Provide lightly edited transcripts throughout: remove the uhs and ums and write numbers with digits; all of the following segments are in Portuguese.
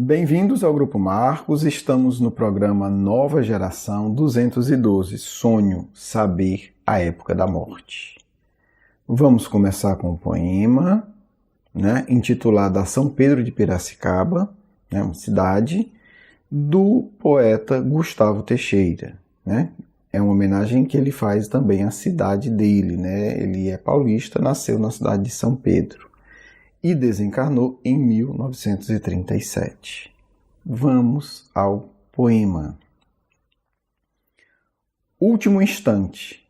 Bem-vindos ao Grupo Marcos, estamos no programa Nova Geração 212, Sonho, Saber, a Época da Morte. Vamos começar com um poema, intitulado a São Pedro de Piracicaba, uma cidade, do poeta Gustavo Teixeira. É uma homenagem que ele faz também à cidade dele. Ele é paulista, nasceu na cidade de São Pedro e desencarnou em 1937. Vamos ao poema. Último instante,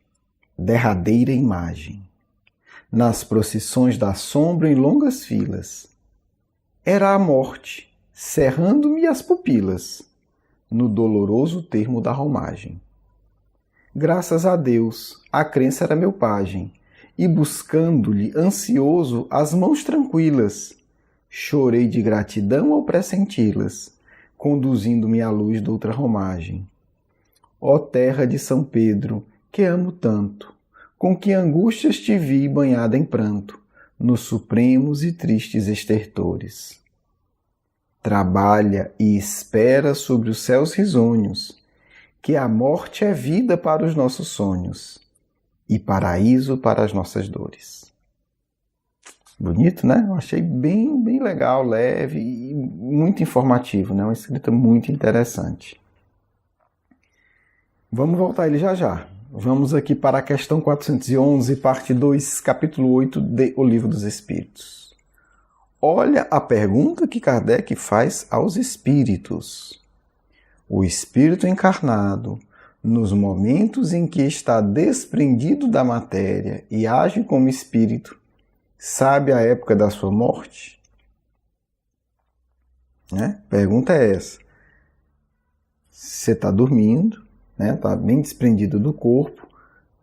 derradeira imagem, nas procissões da sombra em longas filas, era a morte, cerrando-me as pupilas, no doloroso termo da romagem. Graças a Deus, a crença era meu pajem, e buscando-lhe, ansioso, as mãos tranquilas, chorei de gratidão ao pressenti-las, conduzindo-me à luz doutra romagem. Ó terra de São Pedro, que amo tanto, com que angústias te vi banhada em pranto, nos supremos e tristes estertores. Trabalha e espera sobre os céus risonhos, que a morte é vida para os nossos sonhos e paraíso para as nossas dores. Bonito, né? Eu achei bem legal, leve e muito informativo, Uma escrita muito interessante. Vamos voltar a ele já. Vamos aqui para a questão 411, parte 2, capítulo 8 de O Livro dos Espíritos. Olha a pergunta que Kardec faz aos espíritos. O espírito encarnado, nos momentos em que está desprendido da matéria e age como espírito, sabe a época da sua morte? Pergunta é essa. Você está dormindo, está bem desprendido do corpo,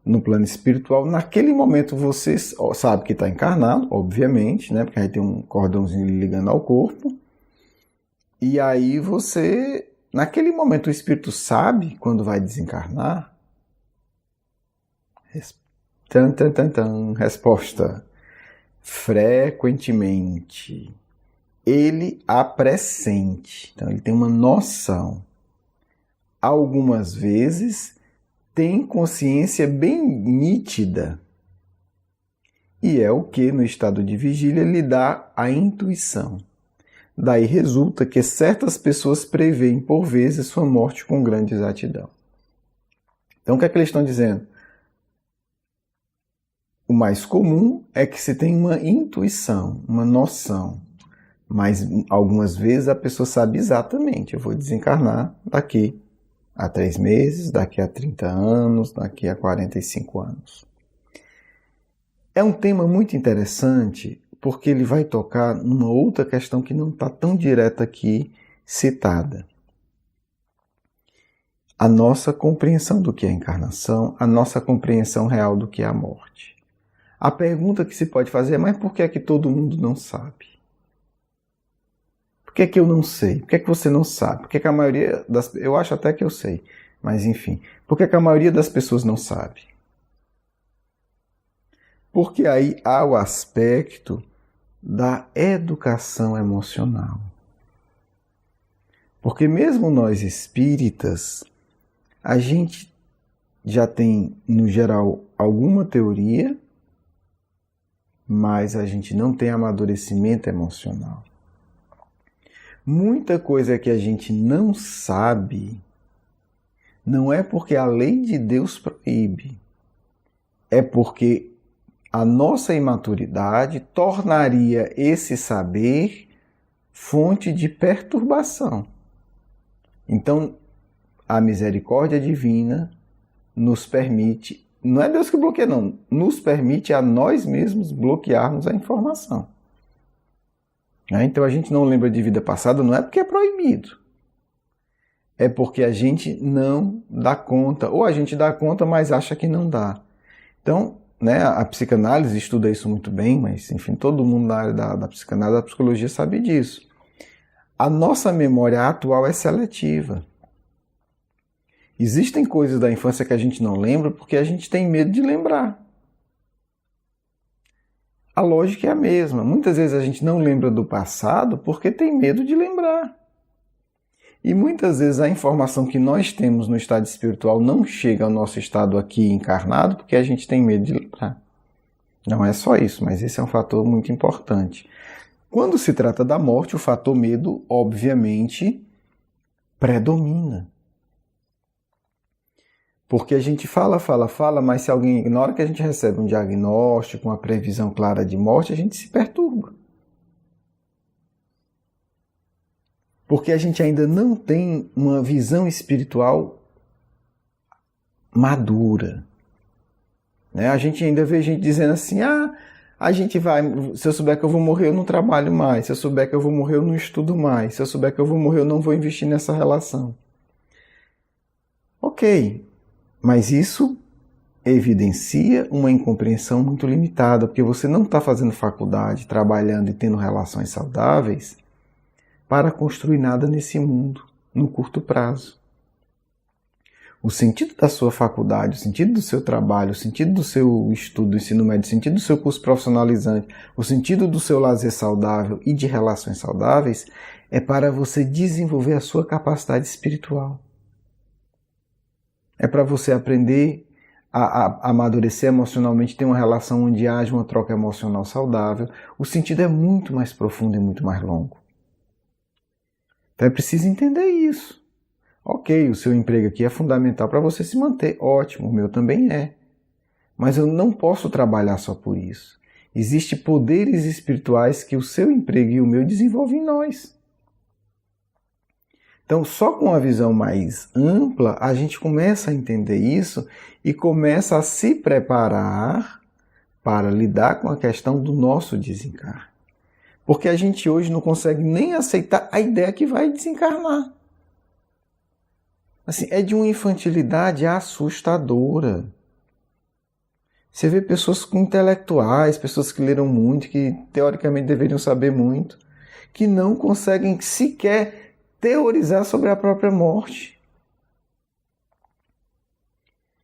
no plano espiritual. Naquele momento você sabe que está encarnado, obviamente, porque aí tem um cordãozinho ligando ao corpo. E aí você... Naquele momento o espírito sabe quando vai desencarnar? Resposta. Frequentemente. Ele a pressente. Então ele tem uma noção. Algumas vezes tem consciência bem nítida. E é o que no estado de vigília lhe dá a intuição. Daí resulta que certas pessoas preveem, por vezes, sua morte com grande exatidão. Então, o que é que eles estão dizendo? O mais comum é que se tem uma intuição, uma noção. Mas, algumas vezes, a pessoa sabe exatamente. Eu vou desencarnar daqui a 3 meses, daqui a 30 anos, daqui a 45 anos. É um tema muito interessante, porque ele vai tocar numa outra questão que não está tão direta aqui citada. A nossa compreensão do que é a encarnação, a nossa compreensão real do que é a morte. A pergunta que se pode fazer é, mas por que é que todo mundo não sabe? Por que é que eu não sei? Por que é que você não sabe? Por que é que a maioria das... Eu acho até que eu sei, mas enfim. Por que é que a maioria das pessoas não sabe? Porque aí há o aspecto da educação emocional. Porque mesmo nós espíritas, a gente já tem, no geral, alguma teoria, mas a gente não tem amadurecimento emocional. Muita coisa que a gente não sabe, não é porque a lei de Deus proíbe, é porque a nossa imaturidade tornaria esse saber fonte de perturbação. Então, a misericórdia divina nos permite, não é Deus que bloqueia não, nos permite a nós mesmos bloquearmos a informação. Então a gente não lembra de vida passada, não é porque é proibido. É porque a gente não dá conta, ou a gente dá conta, mas acha que não dá. Então, a psicanálise estuda isso muito bem, mas, enfim, todo mundo na área da psicanálise, da psicologia sabe disso. A nossa memória atual é seletiva. Existem coisas da infância que a gente não lembra porque a gente tem medo de lembrar. A lógica é a mesma. Muitas vezes a gente não lembra do passado porque tem medo de lembrar. E muitas vezes a informação que nós temos no estado espiritual não chega ao nosso estado aqui encarnado porque a gente tem medo de lembrar. Não é só isso, mas esse é um fator muito importante. Quando se trata da morte, o fator medo, obviamente, predomina. Porque a gente fala, mas se alguém, na hora que a gente recebe um diagnóstico, uma previsão clara de morte, a gente se perturba. Porque a gente ainda não tem uma visão espiritual madura. Né? A gente ainda vê gente dizendo assim, a gente vai, se eu souber que eu vou morrer, eu não trabalho mais. Se eu souber que eu vou morrer, eu não estudo mais. Se eu souber que eu vou morrer, eu não vou investir nessa relação. Ok, mas isso evidencia uma incompreensão muito limitada, porque você não está fazendo faculdade, trabalhando e tendo relações saudáveis para construir nada nesse mundo, no curto prazo. O sentido da sua faculdade, o sentido do seu trabalho, o sentido do seu estudo do ensino médio, o sentido do seu curso profissionalizante, o sentido do seu lazer saudável e de relações saudáveis é para você desenvolver a sua capacidade espiritual. É para você aprender a amadurecer emocionalmente, ter uma relação onde haja uma troca emocional saudável. O sentido é muito mais profundo e muito mais longo. Então é preciso entender isso. Ok, o seu emprego aqui é fundamental para você se manter. Ótimo, o meu também é. Mas eu não posso trabalhar só por isso. Existem poderes espirituais que o seu emprego e o meu desenvolvem em nós. Então, só com uma visão mais ampla, a gente começa a entender isso e começa a se preparar para lidar com a questão do nosso desencarne. Porque a gente hoje não consegue nem aceitar a ideia que vai desencarnar. Assim, é de uma infantilidade assustadora. Você vê pessoas intelectuais, pessoas que leram muito, que teoricamente deveriam saber muito, que não conseguem sequer teorizar sobre a própria morte.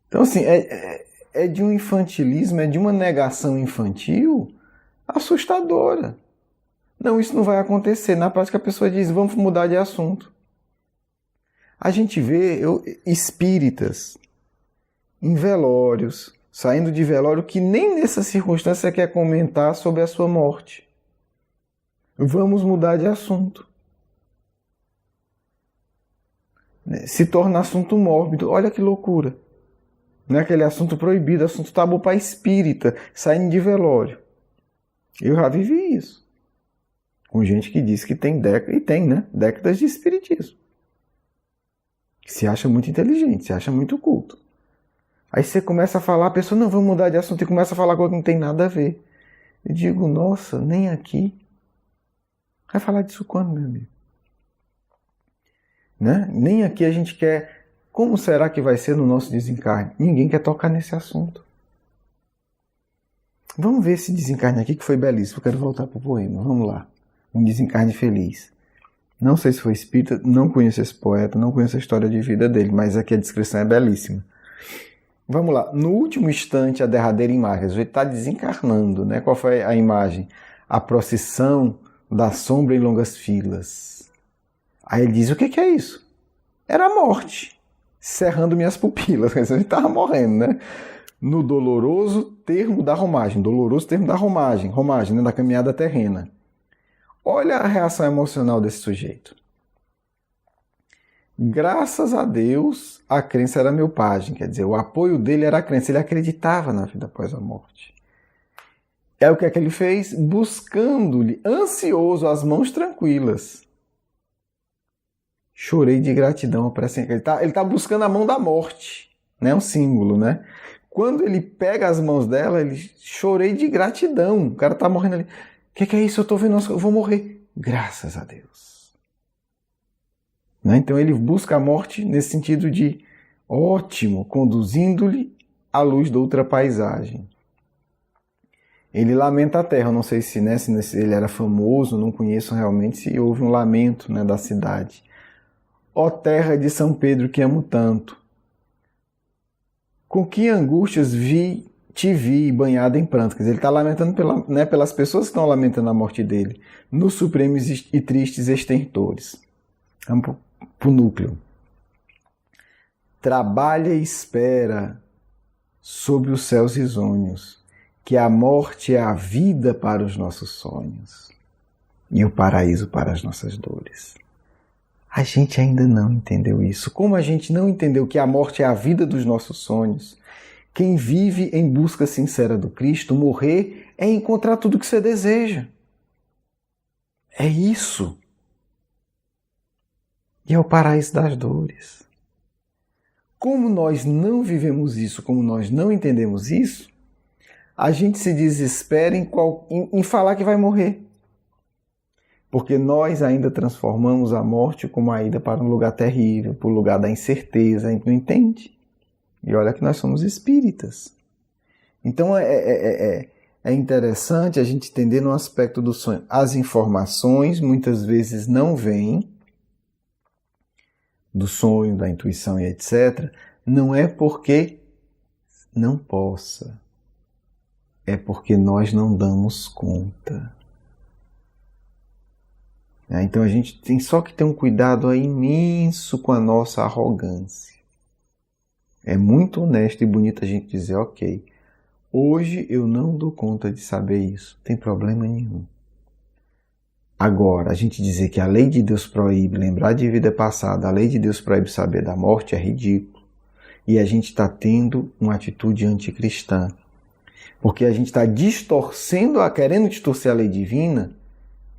Então, assim, é de um infantilismo, é de uma negação infantil assustadora. Não, isso não vai acontecer. Na prática, a pessoa diz, vamos mudar de assunto. A gente vê espíritas em velórios, saindo de velório, que nem nessa circunstância quer comentar sobre a sua morte. Vamos mudar de assunto. Se torna assunto mórbido. Olha que loucura. Não é aquele assunto proibido, assunto tabu para espírita, saindo de velório. Eu já vivi isso. Com gente que diz que tem décadas de espiritismo. Que se acha muito inteligente, se acha muito culto. Aí você começa a falar, a pessoa, não, vamos mudar de assunto, e começa a falar coisa que não tem nada a ver. Eu digo, nossa, nem aqui. Vai falar disso quando, meu amigo? Né? Nem aqui a gente quer. Como será que vai ser no nosso desencarne? Ninguém quer tocar nesse assunto. Vamos ver esse desencarne aqui que foi belíssimo. Eu quero voltar para o poema. Vamos lá. Um desencarne feliz. Não sei se foi espírita, não conheço esse poeta, não conheço a história de vida dele, mas aqui a descrição é belíssima. Vamos lá. No último instante, a derradeira imagem. Ele está desencarnando, né? Qual foi a imagem? A procissão da sombra em longas filas. Aí ele diz, o que é isso? Era a morte, cerrando minhas pupilas. Ele estava morrendo, né? No doloroso termo da romagem. Doloroso termo da romagem, né? Da caminhada terrena. Olha a reação emocional desse sujeito. Graças a Deus, a crença era meu pajem. Quer dizer, o apoio dele era a crença. Ele acreditava na vida após a morte. É o que é que ele fez? Buscando-lhe, ansioso, as mãos tranquilas. Chorei de gratidão. Ele está buscando a mão da morte. Né? Um símbolo, né? Quando ele pega as mãos dela, ele chorei de gratidão. O cara está morrendo ali. O que é isso? Eu estou vendo, eu vou morrer. Graças a Deus. Né? Então ele busca a morte nesse sentido de ótimo, conduzindo-lhe à luz da outra paisagem. Ele lamenta a terra. Eu não sei se ele era famoso, não conheço realmente se houve um lamento, né, da cidade. Ó terra de São Pedro que amo tanto, com que angústias te vi banhado em pranto. Quer dizer, ele está lamentando pelas pessoas que estão lamentando a morte dele, nos supremos e tristes extentores. para o núcleo. Trabalha e espera sobre os céus risonhos, que a morte é a vida para os nossos sonhos e o paraíso para as nossas dores. A gente ainda não entendeu isso. Como a gente não entendeu que a morte é a vida dos nossos sonhos, quem vive em busca sincera do Cristo, morrer é encontrar tudo que você deseja. É isso. E é o paraíso das dores. Como nós não vivemos isso, como nós não entendemos isso, a gente se desespera em falar que vai morrer. Porque nós ainda transformamos a morte como a ida para um lugar terrível, para o lugar da incerteza, a gente não entende. E olha que nós somos espíritas. Então é interessante a gente entender no aspecto do sonho. As informações muitas vezes não vêm do sonho, da intuição e etc. Não é porque não possa. É porque nós não damos conta. Então a gente tem só que ter um cuidado imenso com a nossa arrogância. É muito honesto e bonito a gente dizer, ok, hoje eu não dou conta de saber isso, não tem problema nenhum. Agora, a gente dizer que a lei de Deus proíbe lembrar de vida passada, a lei de Deus proíbe saber da morte é ridículo. E a gente está tendo uma atitude anticristã. Porque a gente está distorcendo, querendo distorcer a lei divina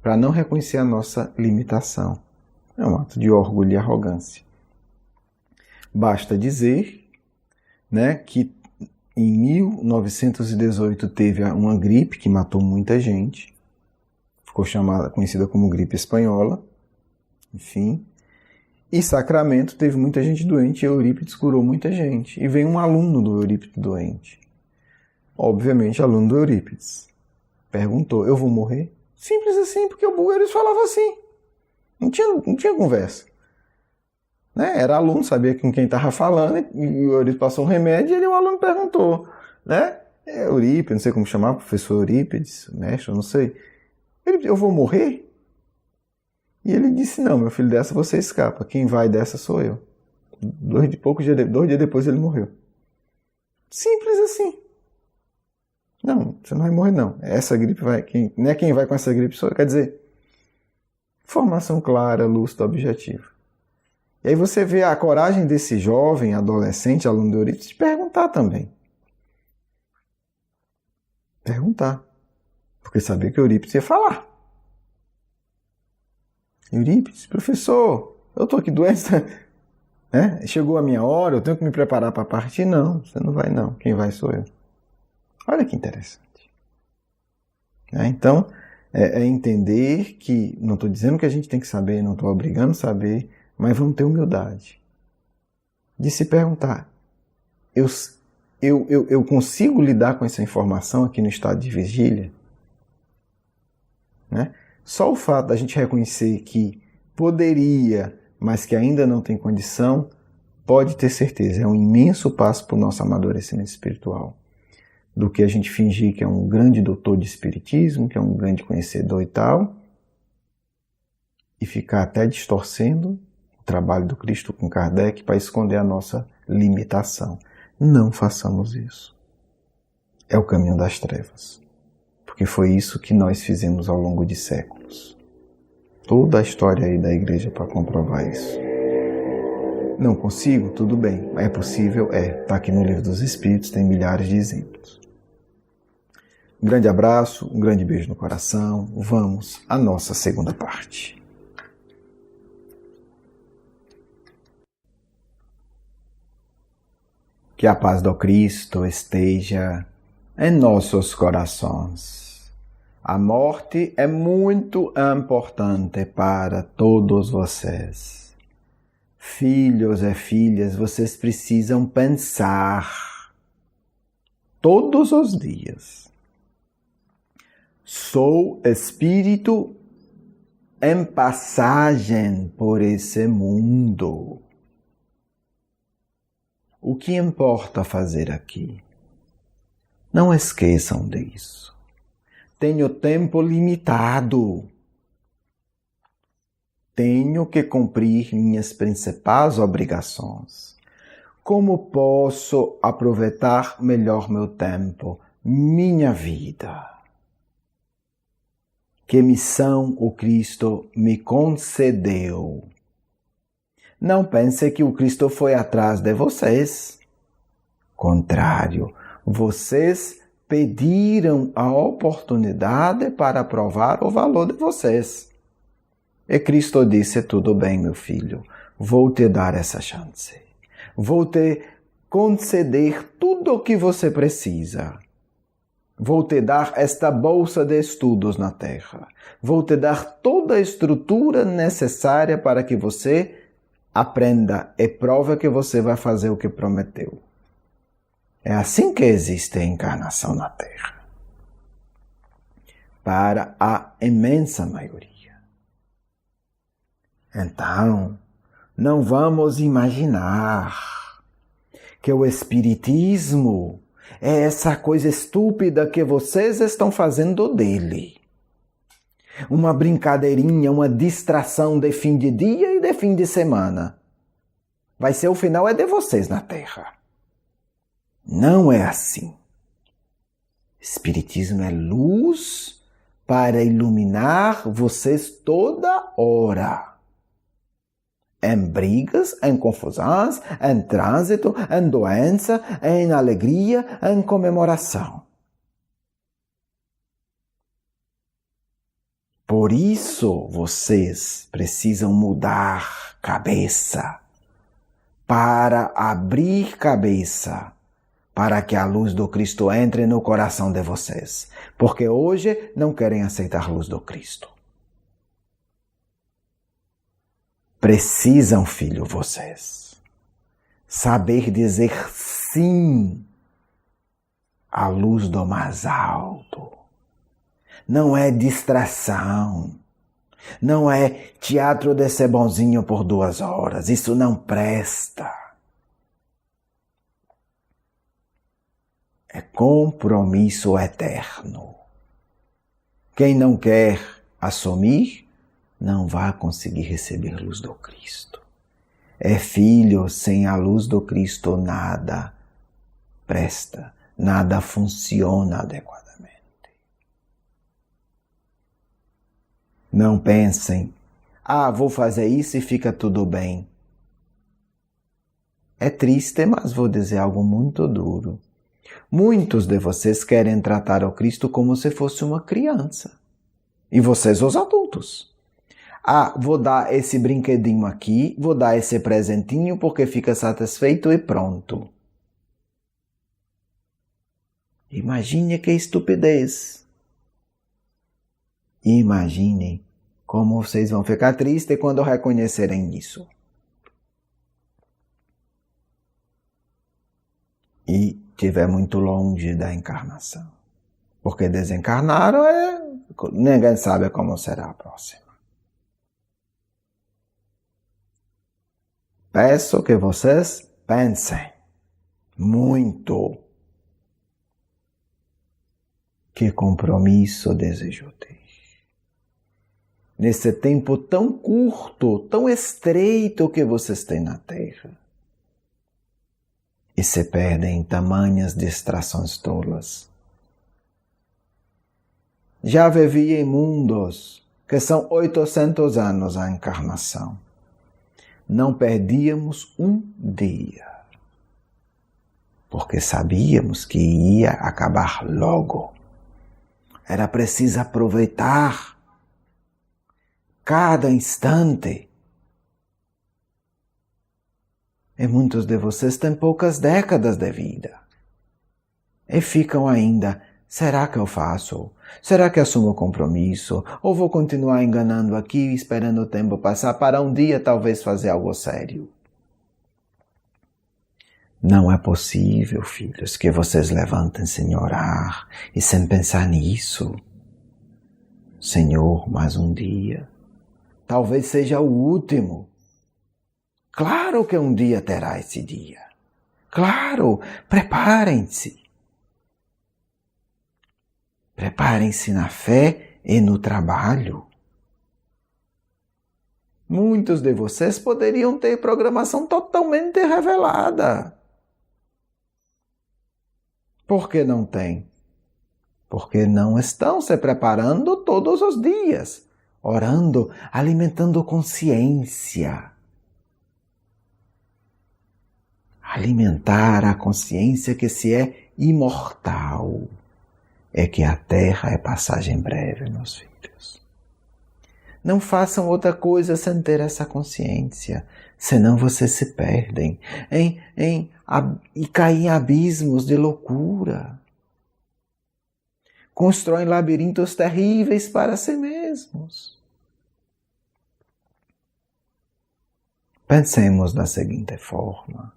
para não reconhecer a nossa limitação. É um ato de orgulho e arrogância. Basta dizer, né, que em 1918 teve uma gripe que matou muita gente. Ficou conhecida como gripe espanhola. Enfim. E Sacramento teve muita gente doente e Eurípides curou muita gente. E veio um aluno do Eurípides doente. Obviamente, aluno do Eurípides. Perguntou, eu vou morrer? Simples assim, porque o Eurípides falava assim. Não tinha conversa. Né? Era aluno, sabia com quem estava falando, e o Eurípides passou um remédio e o aluno perguntou. Né? Eurípides, não sei como chamar, professor Eurípides, mestre, eu não sei. Eu vou morrer? E ele disse, não, meu filho, dessa você escapa. Quem vai dessa sou eu. 2 dias depois ele morreu. Simples assim. Não, você não vai morrer não. Essa gripe vai... Não é quem vai com essa gripe sou eu. Quer dizer, informação clara, lúcida, objetiva. E aí você vê a coragem desse jovem, adolescente, aluno de Eurípides, de perguntar também. Perguntar. Porque sabia que Eurípides ia falar. Eurípides, professor, eu estou aqui doente, né? Chegou a minha hora, eu tenho que me preparar para partir? Não, você não vai não, quem vai sou eu. Olha que interessante. Então, é entender que, não estou dizendo que a gente tem que saber, não estou obrigando a saber, mas vamos ter humildade de se perguntar, eu consigo lidar com essa informação aqui no estado de vigília? Né? Só o fato da gente reconhecer que poderia, mas que ainda não tem condição, pode ter certeza, é um imenso passo para o nosso amadurecimento espiritual. Do que a gente fingir que é um grande doutor de espiritismo, que é um grande conhecedor e tal, e ficar até distorcendo o trabalho do Cristo com Kardec para esconder a nossa limitação. Não façamos isso. É o caminho das trevas. Porque foi isso que nós fizemos ao longo de séculos. Toda a história aí da igreja para comprovar isso. Não consigo? Tudo bem. É possível? Está aqui no Livro dos Espíritos, tem milhares de exemplos. Um grande abraço, um grande beijo no coração. Vamos à nossa segunda parte. Que a paz do Cristo esteja em nossos corações. A morte é muito importante para todos vocês. Filhos e filhas, vocês precisam pensar todos os dias. Sou espírito em passagem por esse mundo. O que importa fazer aqui? Não esqueçam disso. Tenho tempo limitado. tenho que cumprir minhas principais obrigações. Como posso aproveitar melhor meu tempo, minha vida? Que missão o Cristo me concedeu? Não pense que o Cristo foi atrás de vocês. Contrário, vocês pediram a oportunidade para provar o valor de vocês. E Cristo disse: tudo bem, meu filho, vou te dar essa chance. Vou te conceder tudo o que você precisa. Vou te dar esta bolsa de estudos na Terra. Vou te dar toda a estrutura necessária para que você aprenda e prove que você vai fazer o que prometeu. É assim que existe a encarnação na Terra. Para a imensa maioria. Então, não vamos imaginar que o Espiritismo é essa coisa estúpida que vocês estão fazendo dele. Uma brincadeirinha, uma distração de fim de dia e de fim de semana. Vai ser o final é de vocês na Terra. Não é assim. Espiritismo é luz para iluminar vocês toda hora. Em brigas, em confusões, em trânsito, em doença, em alegria, em comemoração. Por isso, vocês precisam mudar cabeça, para abrir cabeça, para que a luz do Cristo entre no coração de vocês. Porque hoje não querem aceitar a luz do Cristo. Precisam, filho, vocês, saber dizer sim à luz do mais alto. Não é distração. Não é teatro de ser bonzinho por 2 horas. Isso não presta. É compromisso eterno. Quem não quer assumir, não vai conseguir receber a luz do Cristo. É filho, sem a luz do Cristo nada presta, nada funciona adequadamente. Não pensem, vou fazer isso e fica tudo bem. É triste, mas vou dizer algo muito duro. Muitos de vocês querem tratar o Cristo como se fosse uma criança. E vocês, os adultos. Vou dar esse brinquedinho aqui, vou dar esse presentinho porque fica satisfeito e pronto. Imagine que estupidez. Imagine como vocês vão ficar tristes quando reconhecerem isso. E estiver muito longe da encarnação. Porque desencarnaram ninguém sabe como será a próxima. Peço que vocês pensem muito. Que compromisso desejo ter. Nesse tempo tão curto, tão estreito que vocês têm na Terra. E se perdem em tamanhas distrações tolas. Já vivi em mundos que são 800 anos a encarnação. Não perdíamos um dia, porque sabíamos que ia acabar logo. Era preciso aproveitar cada instante. E muitos de vocês têm poucas décadas de vida. E ficam ainda, será que eu faço? Será que assumo o compromisso? Ou vou continuar enganando aqui, esperando o tempo passar para um dia talvez fazer algo sério? Não é possível, filhos, que vocês levantem sem orar e sem pensar nisso. Senhor, mais um dia. Talvez seja o último. Claro que um dia terá esse dia. Claro, preparem-se. Preparem-se na fé e no trabalho. Muitos de vocês poderiam ter programação totalmente revelada. Por que não tem? Porque não estão se preparando todos os dias, orando, alimentando consciência. Alimentar a consciência que se é imortal. É que a terra é passagem breve, meus filhos. Não façam outra coisa sem ter essa consciência, senão vocês se perdem e caem em abismos de loucura. Constroem labirintos terríveis para si mesmos. Pensemos da seguinte forma,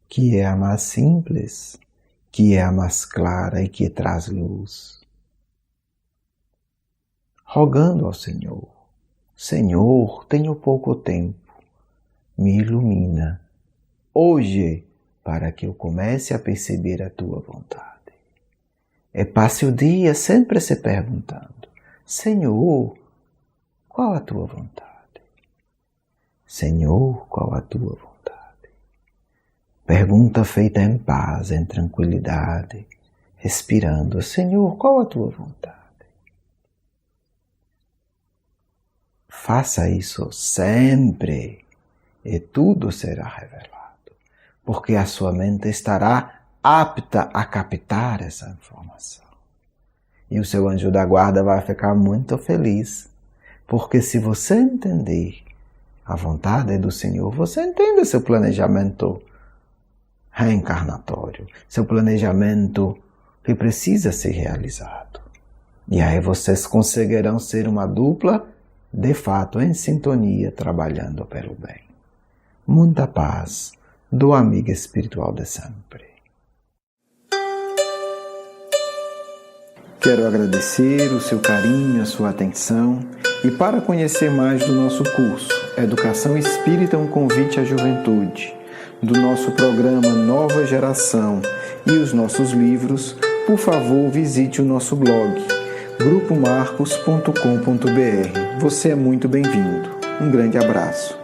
que é a mais simples, que é a mais clara e que traz luz. Rogando ao Senhor, Senhor, tenho pouco tempo, me ilumina, hoje, para que eu comece a perceber a Tua vontade. Passe o dia sempre se perguntando, Senhor, qual a Tua vontade? Senhor, qual a Tua vontade? Pergunta feita em paz, em tranquilidade, respirando, Senhor, qual a Tua vontade? Faça isso sempre e tudo será revelado, porque a sua mente estará apta a captar essa informação. E o seu anjo da guarda vai ficar muito feliz, porque se você entender a vontade do Senhor, você entende seu planejamento reencarnatório, seu planejamento que precisa ser realizado. E aí vocês conseguirão ser uma dupla, de fato, em sintonia, trabalhando pelo bem. Muita paz do amigo espiritual de sempre. Quero agradecer o seu carinho, a sua atenção e para conhecer mais do nosso curso Educação Espírita, um convite à juventude, do nosso programa Nova Geração e os nossos livros, por favor visite o nosso blog grupomarcos.com.br. Você é muito bem-vindo. Um grande abraço.